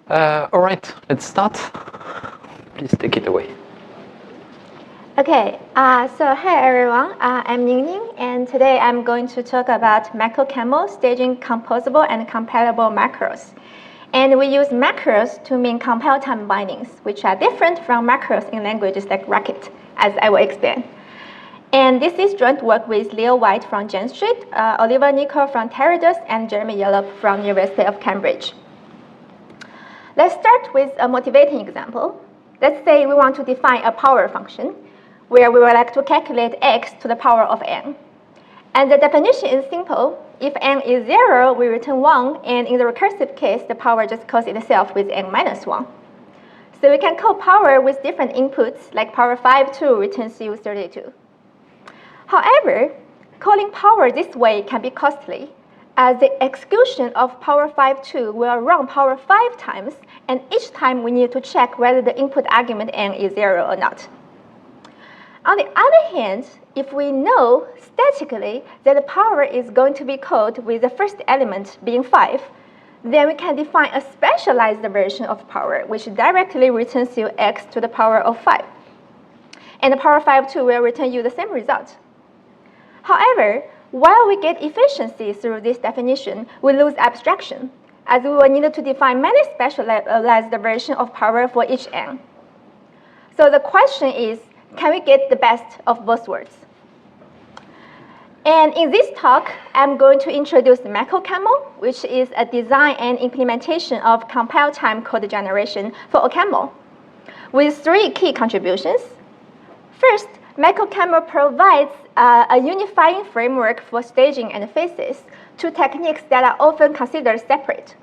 All right, let's start. Please take it away. Okay, so hi everyone, I'm Ningning, and today I'm going to talk about MacoCaml staging composable and compilable macros. And we use macros to mean compile time bindings, which are different from macros in languages like Racket, as I will explain. And this is joint work with Leo White from Jane Street, Olivier Nicole from Tarides, and Jeremy Yallop from University of Cambridge. Let's start with a motivating example. Let's say we want to define a power function, where we would like to calculate x to the power of n. And the definition is simple. If n is 0, we return 1, and in the recursive case, the power just calls itself with n minus 1. So we can call power with different inputs, like power 5(2) returns you 32. However, calling power this way can be costly, as the execution of power 5(2) will run power 5 times, and each time we need to check whether the input argument n is 0 or not. On the other hand, if we know statically that the power is going to be called with the first element being 5, then we can define a specialized version of power, which directly returns you x to the power of 5. And the power 5(2) will return you the same result. However, while we get efficiency through this definition, we lose abstraction, as we will need to define many specialized versions of power for each n. So the question is, can we get the best of both worlds? And in this talk, I'm going to introduce MacoCaml, which is a design and implementation of compile time code generation for OCaml, with 3 key contributions. First, MacoCaml provides a unifying framework for staging and phases, 2 techniques that are often considered separate.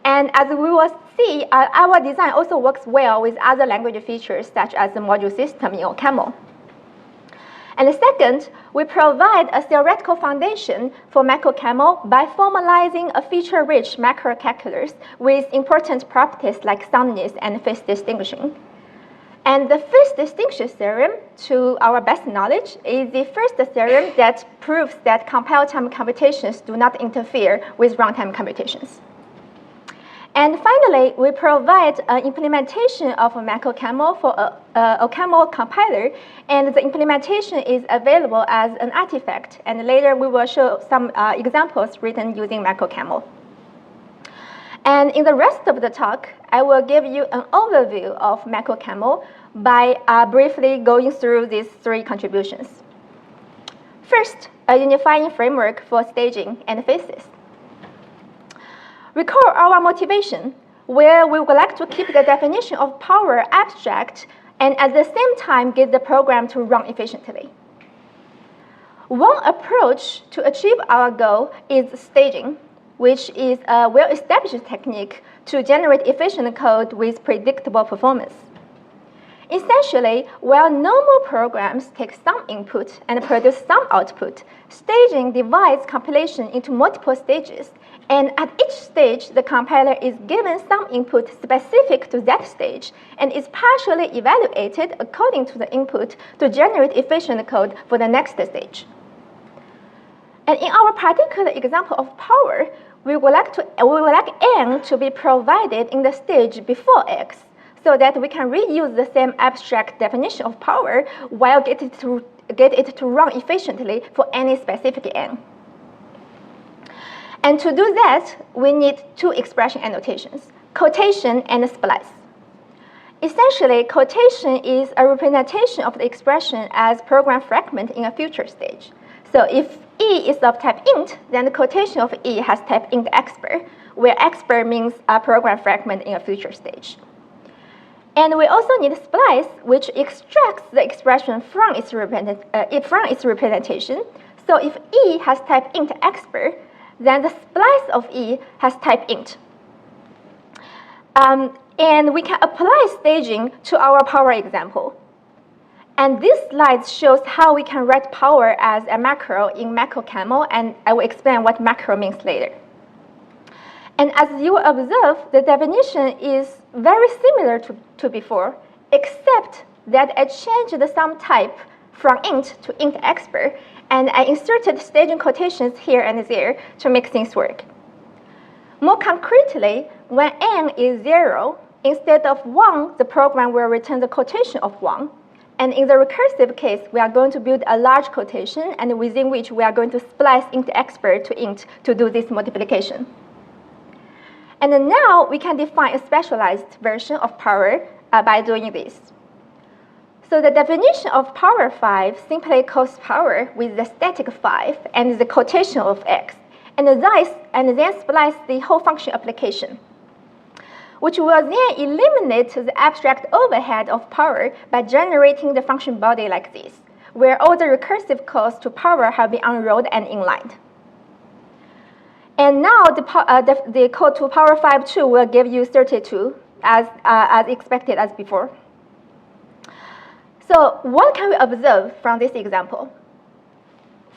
And as we will see, our design also works well with other language features, such as the module system in OCaml. And second, we provide a theoretical foundation for MacoCaml by formalizing a feature-rich macro calculus with important properties like soundness and phase distinction. And the phase distinction theorem, to our best knowledge, is the first theorem that proves that compile time computations do not interfere with runtime computations. And finally, we provide an implementation of MacoCaml for a OCaml compiler, and the implementation is available as an artifact. And later, we will show some examples written using MacoCaml. And in the rest of the talk, I will give you an overview of MacoCaml by briefly going through these 3 contributions. First, a unifying framework for staging and phases. Recall our motivation, where we would like to keep the definition of power abstract and at the same time get the program to run efficiently. One approach to achieve our goal is staging, which is a well-established technique to generate efficient code with predictable performance. Essentially, while normal programs take some input and produce some output, staging divides compilation into multiple stages, and at each stage, the compiler is given some input specific to that stage and is partially evaluated according to the input to generate efficient code for the next stage. And in our particular example of power, we would like n to be provided in the stage before x, so that we can reuse the same abstract definition of power while get it to run efficiently for any specific n. And to do that, we need 2 expression annotations, quotation and splice. Essentially, quotation is a representation of the expression as program fragment in a future stage. So if E is of type int, then the quotation of E has type int expr, where expr means a program fragment in a future stage. And we also need splice, which extracts the expression from its representation. So if E has type int expr, then the splice of E has type int. And we can apply staging to our power example. And this slide shows how we can write power as a macro in MacoCaml, and I will explain what macro means later. And as you will observe, the definition is very similar to before, except that I changed the sum type from int to int expr, and I inserted staging quotations here and there to make things work. More concretely, when n is 0, instead of 1, the program will return the quotation of 1. And in the recursive case, we are going to build a large quotation, and within which we are going to splice int expert to int to do this multiplication. And then now we can define a specialized version of power by doing this. So the definition of power 5 simply calls power with the static 5 and the quotation of x, and then splice the whole function application, which will then eliminate the abstract overhead of power by generating the function body like this, where all the recursive calls to power have been unrolled and inlined. And now the code to power 5.2 will give you 32 as expected as before. So what can we observe from this example?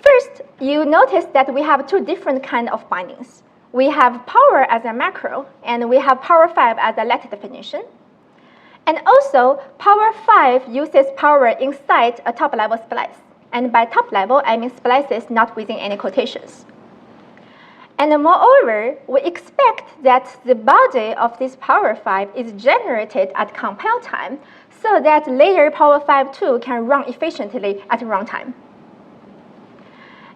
First, you notice that we have two different kinds of bindings. We have power as a macro, and we have power 5 as a let definition. And also, power 5 uses power inside a top-level splice. And by top level, I mean splices not within any quotations. And moreover, we expect that the body of this power 5 is generated at compile time, so that later power 5.2 can run efficiently at runtime.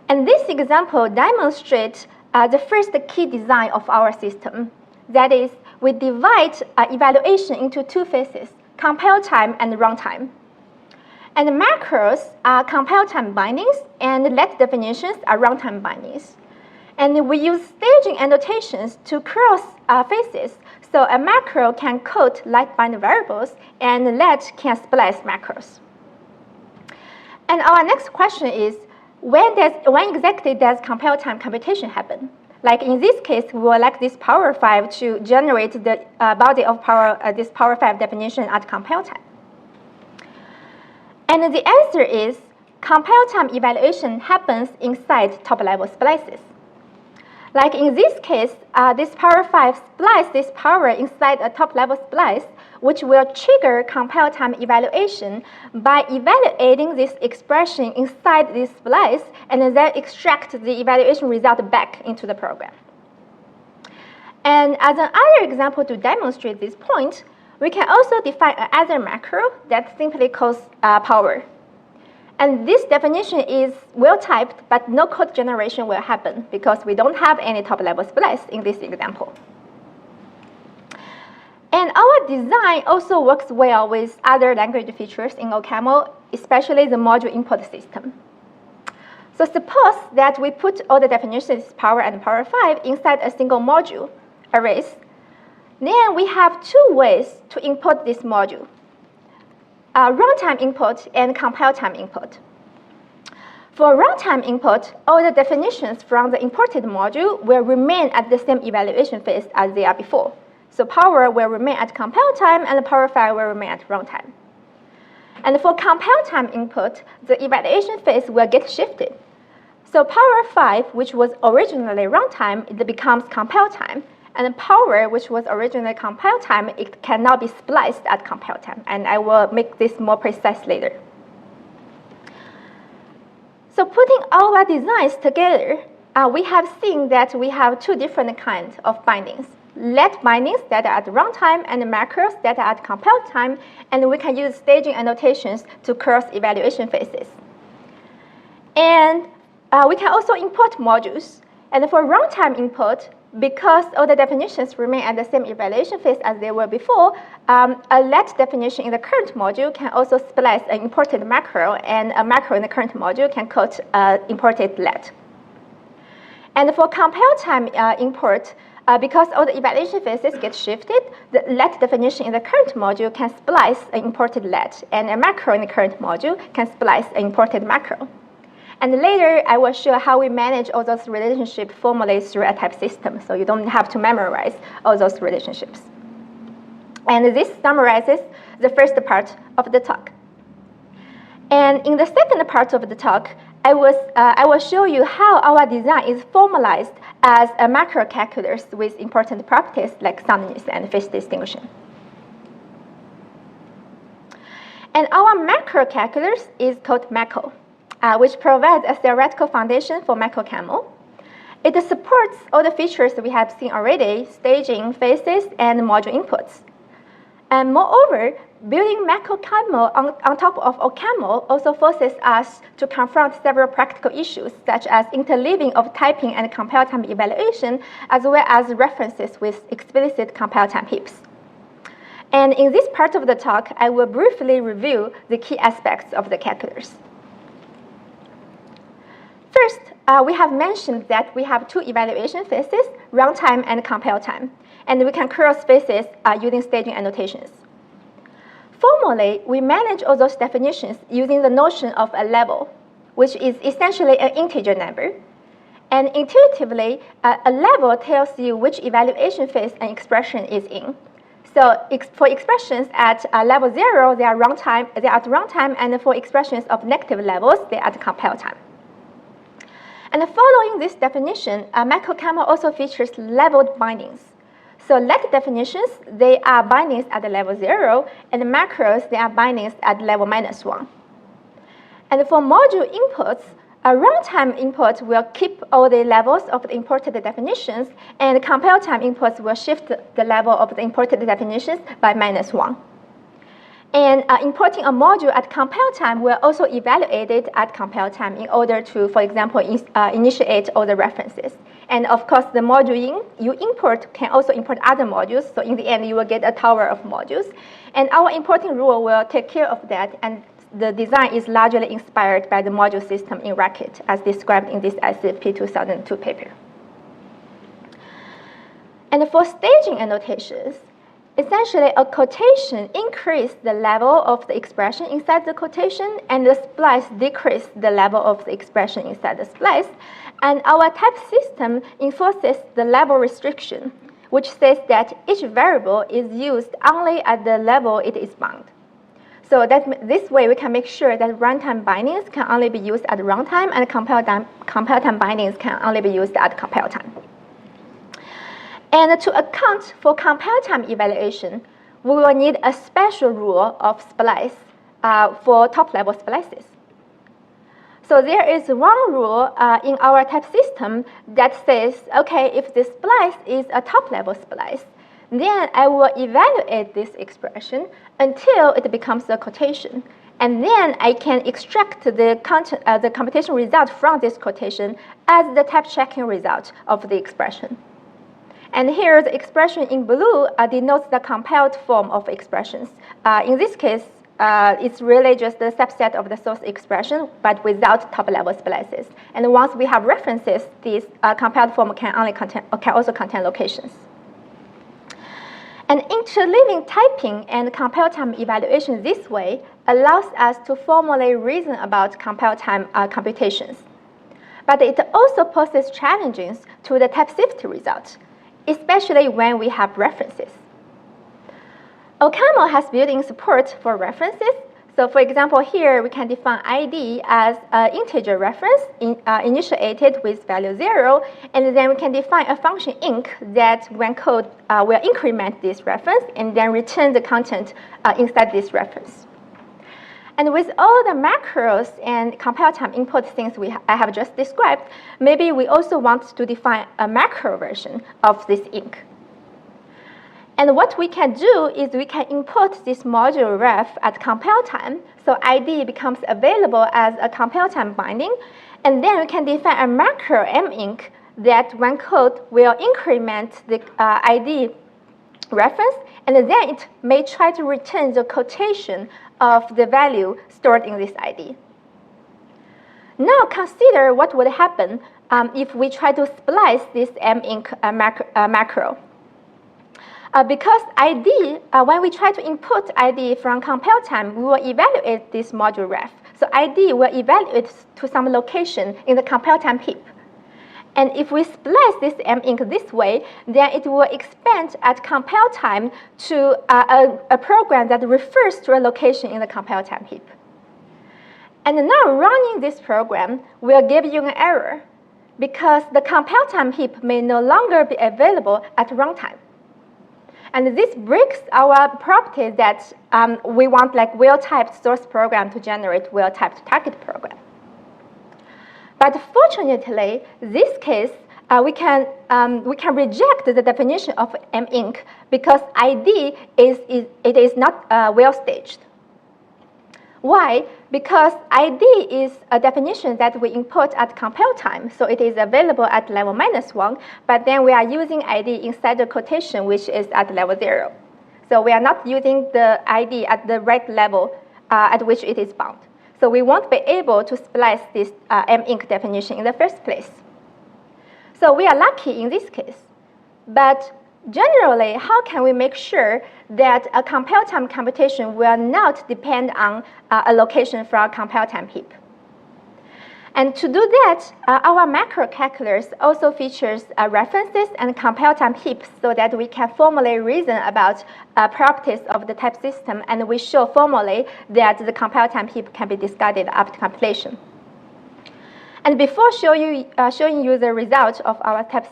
And this example demonstrates the first key design of our system. That is, we divide evaluation into two phases, compile time and runtime. And macros are compile time bindings, and let definitions are runtime bindings. And we use staging annotations to cross phases, so a macro can quote let bind variables, and let can splice macros. And our next question is, when exactly does compile time computation happen? Like in this case, we would like this power 5 to generate the body of this power 5 definition at compile time. And the answer is, compile time evaluation happens inside top-level splices. Like in this case, this power 5 splice this power inside a top-level splice, which will trigger compile time evaluation by evaluating this expression inside this splice, and then extract the evaluation result back into the program. And as another example to demonstrate this point, we can also define another macro that simply calls power. And this definition is well-typed, but no code generation will happen because we don't have any top-level splice in this example. And our design also works well with other language features in OCaml, especially the module import system. So suppose that we put all the definitions, power and power 5, inside a single module, arrays. Then we have two ways to import this module. Runtime import and compile time import. For runtime import, all the definitions from the imported module will remain at the same evaluation phase as they are before. So power will remain at compile time, and the power 5 will remain at runtime. And for compile time input, the evaluation phase will get shifted. So power 5, which was originally runtime, it becomes compile time. And power, which was originally compile time, it cannot be spliced at compile time. And I will make this more precise later. So putting all our designs together, we have seen that we have two different kinds of bindings. Let bindings that are at runtime, and macros that are at compile time. And we can use staging annotations to cross evaluation phases. And we can also import modules. And for runtime import, because all the definitions remain at the same evaluation phase as they were before, a let definition in the current module can also splice an imported macro, and a macro in the current module can quote imported let. And for compile time import, because all the evaluation phases get shifted, the let definition in the current module can splice an imported let, and a macro in the current module can splice an imported macro. And later, I will show how we manage all those relationships formally through a type system, so you don't have to memorize all those relationships. And this summarizes the first part of the talk. And in the second part of the talk, I will show you how our design is formalized as a macro calculus with important properties like soundness and phase distinction. And our macro calculus is called maco, which provides a theoretical foundation for MacoCaml. It supports all the features we have seen already, staging, phases, and module inputs. And moreover, building MacoCaml on top of OCaml also forces us to confront several practical issues, such as interleaving of typing and compile time evaluation, as well as references with explicit compile time heaps. And in this part of the talk, I will briefly review the key aspects of the calculus. First, we have mentioned that we have two evaluation phases, runtime and compile time, and we can cross phases using staging annotations. Formally, we manage all those definitions using the notion of a level, which is essentially an integer number. And intuitively, a level tells you which evaluation phase an expression is in. So for expressions at level 0, they are at runtime, and for expressions of negative levels, they are at compile time. And following this definition, MacoCaml also features leveled bindings. So let definitions, they are bindings at the level 0, and macros, they are bindings at level -1. And for module inputs, a runtime input will keep all the levels of the imported definitions, and compile time inputs will shift the level of the imported definitions by -1. And importing a module at compile time will also evaluate it at compile time in order to, for example, initiate all the references. And of course, the module you import can also import other modules. So in the end, you will get a tower of modules. And our importing rule will take care of that. And the design is largely inspired by the module system in Racket, as described in this ICFP 2002 paper. And for staging annotations, essentially, a quotation increases the level of the expression inside the quotation, and the splice decreases the level of the expression inside the splice. And our type system enforces the level restriction, which says that each variable is used only at the level it is bound. So that this way, we can make sure that runtime bindings can only be used at runtime, and compile time bindings can only be used at compile time. And to account for compile time evaluation, we will need a special rule of splice for top-level splices. So there is one rule in our type system that says, okay, if the splice is a top-level splice, then I will evaluate this expression until it becomes a quotation. And then I can extract the computation result from this quotation as the type checking result of the expression. And here, the expression in blue denotes the compiled form of expressions. In this case, it's really just a subset of the source expression, but without top-level splices. And once we have references, this compiled form can also contain locations. And interleaving typing and compile time evaluation this way allows us to formally reason about compile time computations. But it also poses challenges to the type safety result, especially when we have references. OCaml has built-in support for references. So for example, here we can define ID as an integer reference initiated with value 0, and then we can define a function inc that, when called, will increment this reference and then return the content inside this reference. And with all the macros and compile time input things I have just described, maybe we also want to define a macro version of this inc. And what we can do is we can import this module ref at compile time, so ID becomes available as a compile time binding, and then we can define a macro minc that, when called, will increment the ID reference, and then it may try to return the quotation of the value stored in this ID. Now consider what would happen if we try to splice this minc macro. Because ID, when we try to input ID from compile time, we will evaluate this module ref. So ID will evaluate to some location in the compile time heap. And if we splice this minc this way, then it will expand at compile time to a program that refers to a location in the compile time heap. And now running this program will give you an error because the compile time heap may no longer be available at runtime. And this breaks our property that we want, like, well-typed source program to generate well-typed target program. But fortunately, this case, we can reject the definition of minc because ID is not well staged. Why? Because ID is a definition that we import at compile time, so it is available at level -1, but then we are using ID inside the quotation, which is at level 0. So we are not using the ID at the right level at which it is bound. So we won't be able to splice this minc definition in the first place. So we are lucky in this case. But generally, how can we make sure that a compile time computation will not depend on a location from a compile time heap? And to do that, our macro calculus also features references and compile time heaps so that we can formally reason about properties of the type system, and we show formally that the compile time heap can be discarded after compilation. And before showing you the result of our type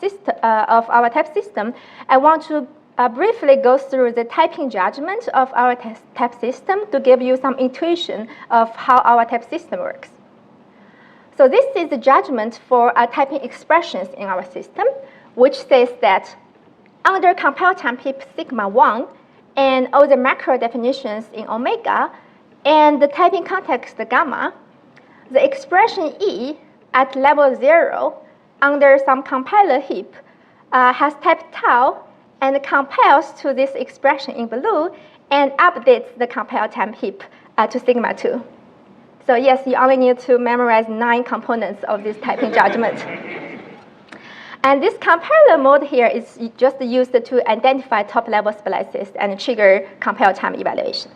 system, I want to briefly go through the typing judgment of our type system to give you some intuition of how our type system works. So this is the judgment for typing expressions in our system, which says that under compile time heap sigma 1 and all the macro definitions in omega and the typing context gamma, the expression E at level 0 under some compiler heap has type tau and compiles to this expression in blue and updates the compile time heap to sigma 2. So yes, you only need to memorize 9 components of this typing judgment. And this compiler mode here is just used to identify top-level splices and trigger compile time evaluation.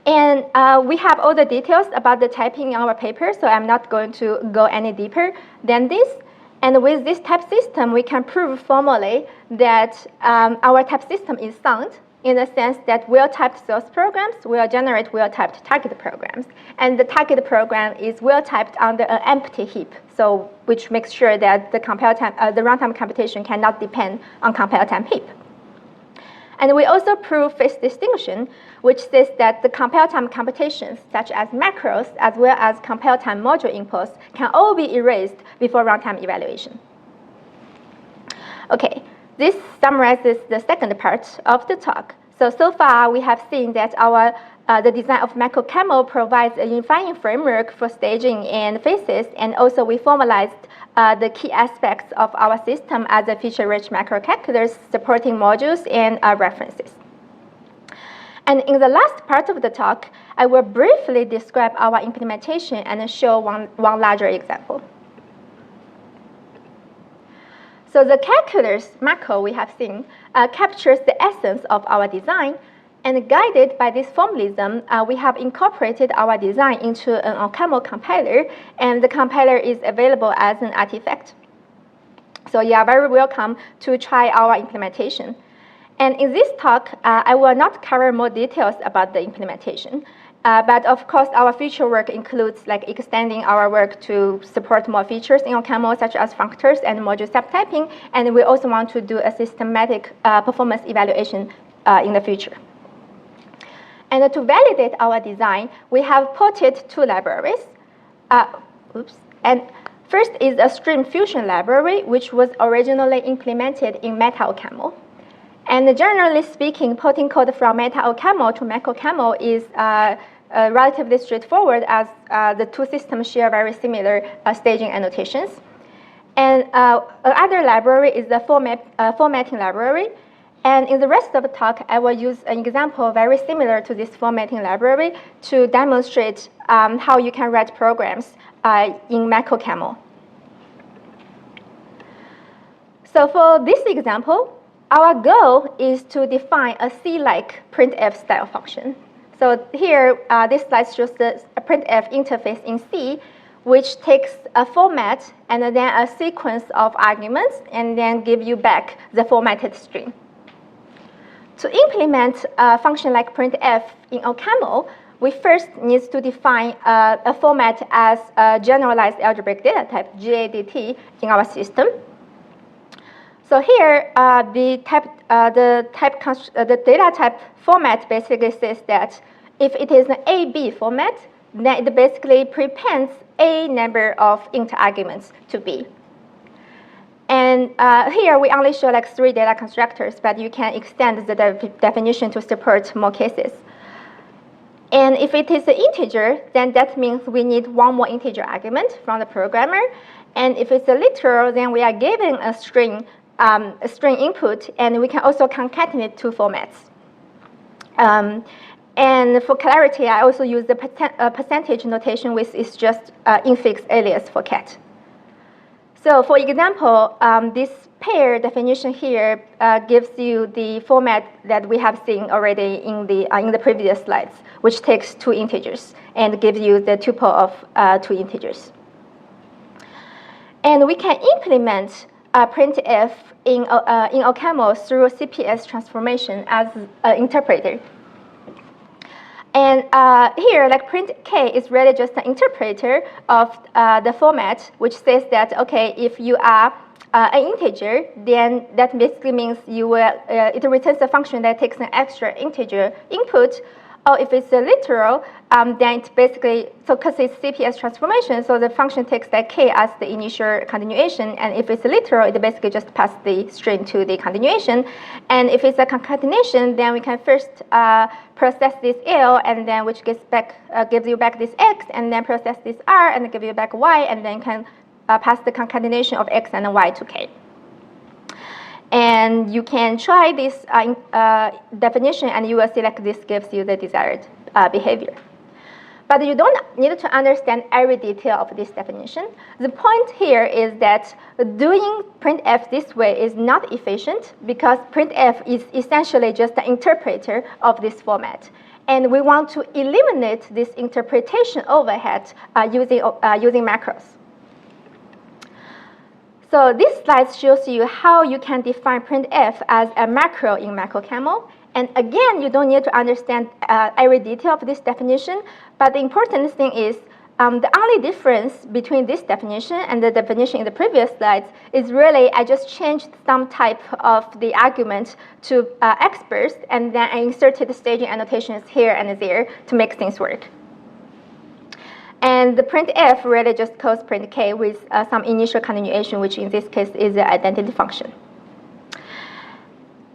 And we have all the details about the typing in our paper, so I'm not going to go any deeper than this. And with this type system, we can prove formally that our type system is sound in the sense that well-typed source programs will generate well-typed target programs. And the target program is well-typed under an empty heap, so which makes sure that the runtime computation cannot depend on compile time heap. And we also prove phase distinction, which says that the compile time computations, such as macros, as well as compile time module inputs, can all be erased before runtime evaluation. Okay, this summarizes the second part of the talk. So far, we have seen that the design of MacoCaml provides a unifying framework for staging and phases, and also we formalized the key aspects of our system as a feature-rich macro calculus supporting modules and references. And in the last part of the talk, I will briefly describe our implementation and show one larger example. So the calculus maco we have seen captures the essence of our design, and guided by this formalism, we have incorporated our design into an OCaml compiler, and the compiler is available as an artifact. So you are very welcome to try our implementation. And in this talk, I will not cover more details about the implementation. But of course, our future work includes like extending our work to support more features in OCaml, such as functors and module subtyping. And we also want to do a systematic performance evaluation in the future. And to validate our design, we have ported 2 libraries. And first is a stream fusion library, which was originally implemented in MetaOCaml. And generally speaking, porting code from MetaOCaml to MacoCaml is relatively straightforward, as the 2 systems share very similar staging annotations. And another library is the formatting library. And in the rest of the talk, I will use an example very similar to this formatting library to demonstrate how you can write programs in MacoCaml. So for this example, our goal is to define a C-like printf style function. So here, this slide shows the printf interface in C, which takes a format and then a sequence of arguments and then give you back the formatted string. To implement a function like printf in OCaml, we first need to define a format as a generalized algebraic data type, GADT, in our system. So here, the data type format basically says that if it is an AB format, then it basically prepends a number of int arguments to B. And here we only show like 3 data constructors, but you can extend the definition to support more cases. And if it is an integer, then that means we need 1 more integer argument from the programmer. And if it's a literal, then we are giving a string input, and we can also concatenate 2 formats. And for clarity, I also use the percentage notation, which is just infix alias for cat. So for example, this pair definition here gives you the format that we have seen already in the previous slides, which takes 2 integers and gives you the tuple of 2 integers. And we can implement printf in OCaml through CPS transformation as an interpreter. And here, like print k is really just an interpreter of the format, which says that, okay, if you are an integer, then that basically means you will, it returns a function that takes an extra integer input. Or if it's a literal, then it's basically, so because it's CPS transformation, so the function takes that k as the initial continuation. And if it's a literal, it basically just passes the string to the continuation. And if it's a concatenation, then we can first process this L, and then which gives you back this x, and then process this R, and give you back y, and then can pass the concatenation of x and y to k. And you can try this definition, and you will see like this gives you the desired behavior. But you don't need to understand every detail of this definition. The point here is that doing printf this way is not efficient, because printf is essentially just the interpreter of this format. And we want to eliminate this interpretation overhead using macros. So this slide shows you how you can define printf as a macro in MacoCaml. And again, you don't need to understand every detail of this definition, but the important thing is the only difference between this definition and the definition in the previous slides is really I just changed some type of the argument to xburst, and then I inserted the staging annotations here and there to make things work. And the printf really just calls print k with some initial continuation, which in this case is the identity function.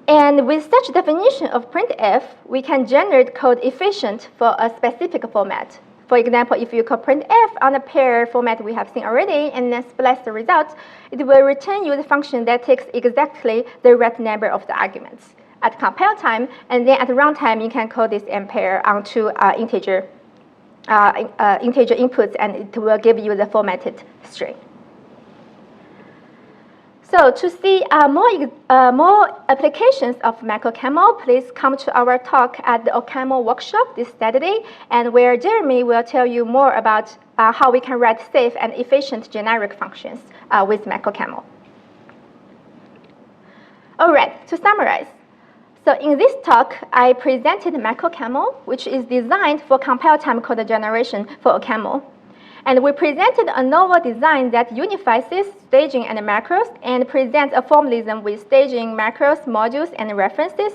And with such definition of printf, we can generate code efficient for a specific format. For example, if you call printf on a pair format we have seen already, and then splice the result, it will return you the function that takes exactly the right number of the arguments at compile time, and then at runtime you can call this mPair onto integer inputs, and it will give you the formatted string. So to see more applications of MacoCaml, please come to our talk at the OCaml workshop this Saturday, and where Jeremy will tell you more about how we can write safe and efficient generic functions with MacoCaml. All right, to summarize. So in this talk, I presented MacoCaml, which is designed for compile time code generation for OCaml. And we presented a novel design that unifies staging and macros, and presents a formalism with staging, macros, modules, and references.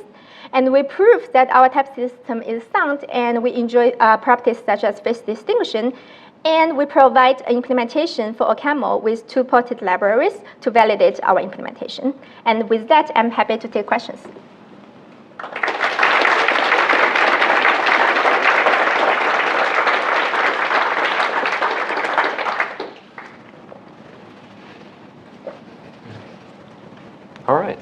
And we proved that our type system is sound, and we enjoy properties such as face distinction. And we provide an implementation for OCaml with 2 ported libraries to validate our implementation. And with that, I'm happy to take questions. All right.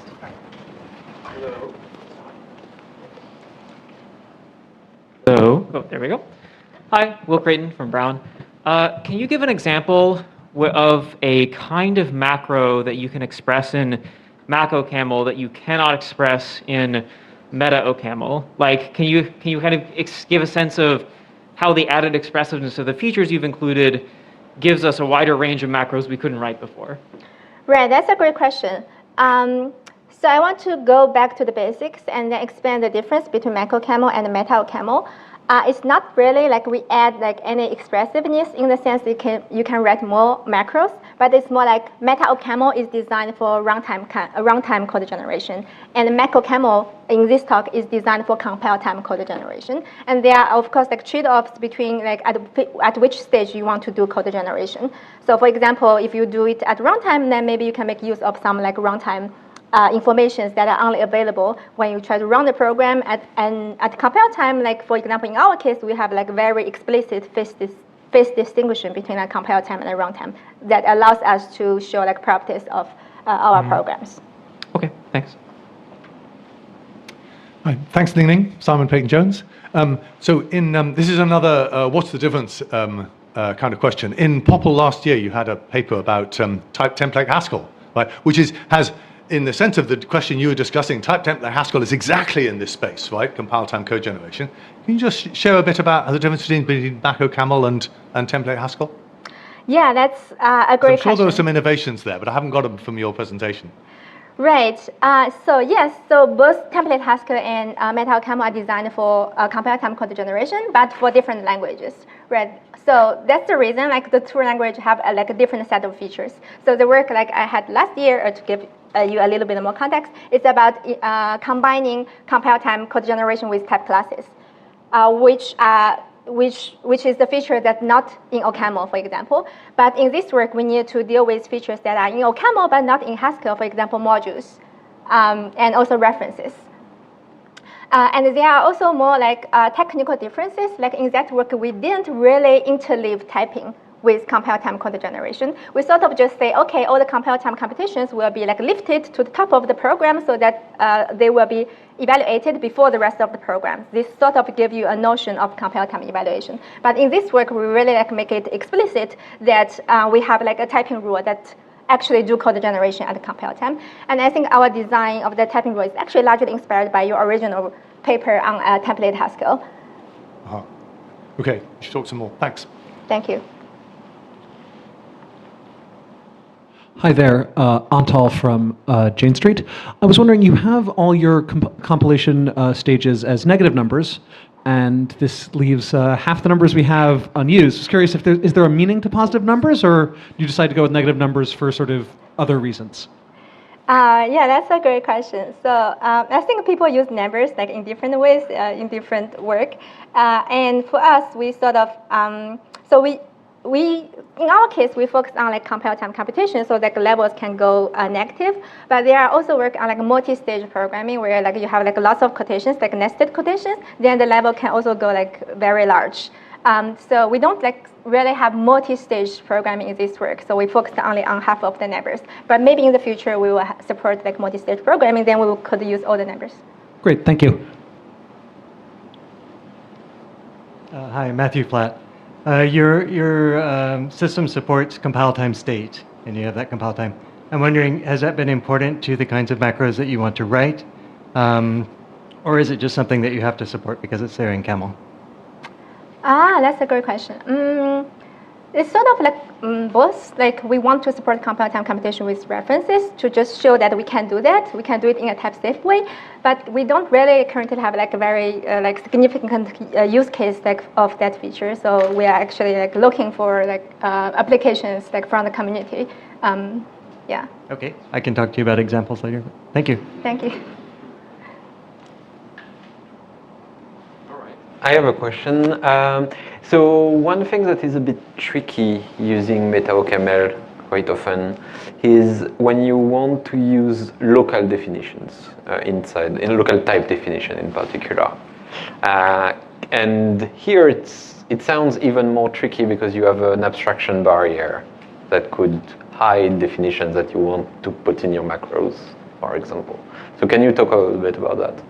Hello. Oh, there we go. Hi, Will Creighton from Brown. Can you give an example of a kind of macro that you can express in MacoCaml that you cannot express in MetaOCaml? Like, can you kind of give a sense of how the added expressiveness of the features you've included gives us a wider range of macros we couldn't write before? Right, that's a great question. So I want to go back to the basics and then explain the difference between MacoCaml and MetaOCaml. It's not really like we add like any expressiveness in the sense you can write more macros, but it's more like OCaml is designed for runtime code generation, and MacoCaml in this talk is designed for compile time code generation. And there are, of course, like trade-offs between like at which stage you want to do code generation. So for example, if you do it at runtime, then maybe you can make use of some like runtime informations that are only available when you try to run the program. At compile time, like for example, in our case, we have like very explicit phase distinction between a compile time and a runtime that allows us to show like properties of our programs. Okay, thanks. Hi, thanks, Ningning. Simon Peyton-Jones. So this is another what's the difference kind of question. In Popple last year, you had a paper about type template Haskell, right? Which has, in the sense of the question you were discussing, type template Haskell is exactly in this space, right? Compile time code generation. Can you just share a bit about the difference between MacoCaml and template Haskell? Yeah, that's a great question. I'm sure there were some innovations there, but I haven't got them from your presentation. Right. So yes, so both template Haskell and MacoCaml are designed for compile time code generation, but for different languages, right? So that's the reason, like the two languages have like a different set of features. So the work like I had last year, to give you a little bit more context, it's about combining compile time code generation with type classes, which is the feature that's not in OCaml, for example. But in this work, we need to deal with features that are in OCaml but not in Haskell, for example, modules, and also references. And there are also more like technical differences. Like in that work, we didn't really interleave typing with compile time code generation. We sort of just say, okay, all the compile time computations will be like lifted to the top of the program so that they will be evaluated before the rest of the program. This sort of gives you a notion of compile time evaluation. But in this work, we really like make it explicit that we have like a typing rule that actually do code generation at the compile time. And I think our design of the typing rule is actually largely inspired by your original paper on template Haskell. Okay, you should talk some more. Thanks. Thank you. Hi there, Antal from Jane Street. I was wondering, you have all your compilation stages as negative numbers, and this leaves half the numbers we have unused. I was curious if is there a meaning to positive numbers, or do you decide to go with negative numbers for sort of other reasons? Yeah, that's a great question. So I think people use numbers like in different ways in different work, and for us, we sort of we in our case we focus on like compile time computation, so like levels can go negative. But there are also work on like multi-stage programming where like you have like lots of quotations, like nested quotations. Then the level can also go like very large. So we don't like really have multi-stage programming in this work. So we focus only on half of the numbers. But maybe in the future we will support like multi-stage programming. Then we could use all the numbers. Great, thank you. Hi, Matthew Flatt. Your system supports compile time state, and you have that compile time. I'm wondering, has that been important to the kinds of macros that you want to write? Or is it just something that you have to support because it's there in Caml? That's a great question. It's sort of like both. Like we want to support compile time computation with references to just show that we can do that. We can do it in a type-safe way, but we don't really currently have like a very like significant use case like of that feature. So we are actually like looking for like applications like from the community. Yeah. Okay, I can talk to you about examples later. Thank you. Thank you. I have a question. So one thing that is a bit tricky using MetaOCaml quite often is when you want to use local definitions in local type definition in particular. And here it sounds even more tricky because you have an abstraction barrier that could hide definitions that you want to put in your macros, for example. So can you talk a little bit about that?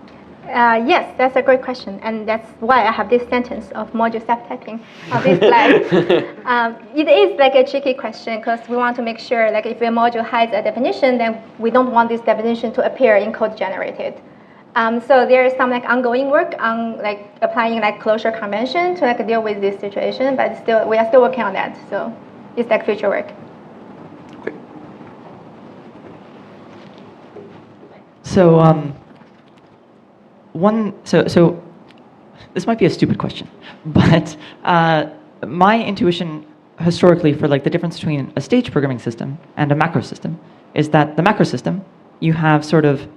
Yes, that's a great question, and that's why I have this sentence of module self-typing on this slide. It is like a tricky question because we want to make sure, like, if a module hides a definition, then we don't want this definition to appear in code generated. So there is some like ongoing work on like applying like closure convention to like deal with this situation, but we are still working on that. So it's like future work. Okay. So so this might be a stupid question, but my intuition historically for like the difference between a stage programming system and a macro system is that the macro system, you have sort of,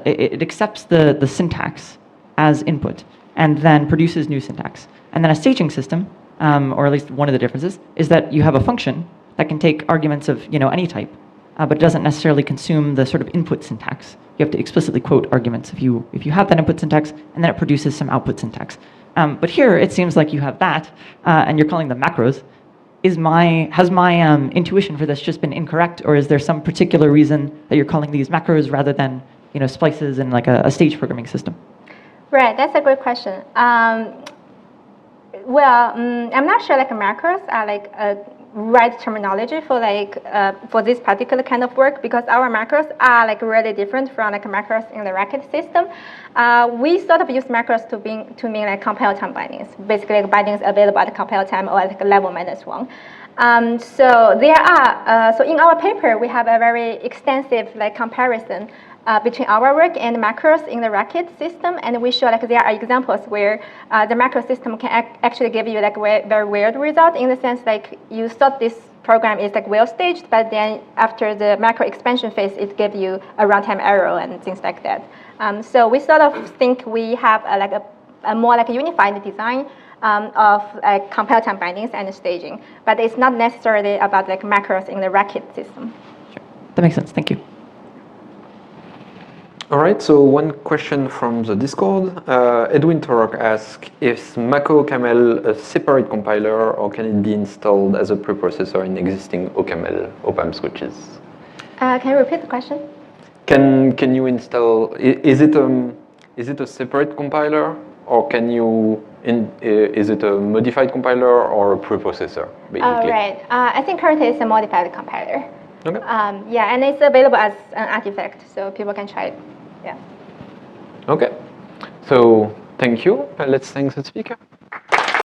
it accepts the syntax as input and then produces new syntax. And then a staging system, or at least one of the differences, is that you have a function that can take arguments of any type, but it doesn't necessarily consume the sort of input syntax. You have to explicitly quote arguments if you have that input syntax, and then it produces some output syntax. But here it seems like you have that, and you're calling them macros. Has my intuition for this just been incorrect, or is there some particular reason that you're calling these macros rather than splices in like a stage programming system? Right, that's a great question. Well, I'm not sure like macros are like a right terminology for like for this particular kind of work, because our macros are like really different from like macros in the racket system. We sort of use macros to mean like compile time bindings, basically like bindings available at compile time or like level -1. So there are so in our paper we have a very extensive like comparison between our work and macros in the racket system, and we show like there are examples where the macro system can actually give you like very weird result, in the sense like you thought this program is like well staged, but then after the macro expansion phase, it gives you a runtime error and things like that. So we sort of think we have a more like a unified design of like compile time bindings and staging, but it's not necessarily about like macros in the racket system. Sure. That makes sense. Thank you. All right, so one question from the Discord. Edwin Torok asks, is MacoCaml a separate compiler, or can it be installed as a preprocessor in existing OCaml OPAM switches? Can you repeat the question? Can you install, is it a separate compiler, or is it a modified compiler or a preprocessor, basically? Right, I think currently it's a modified compiler. Okay. Yeah, and it's available as an artifact, so people can try it. Yeah. Okay. So thank you. Let's thank the speaker.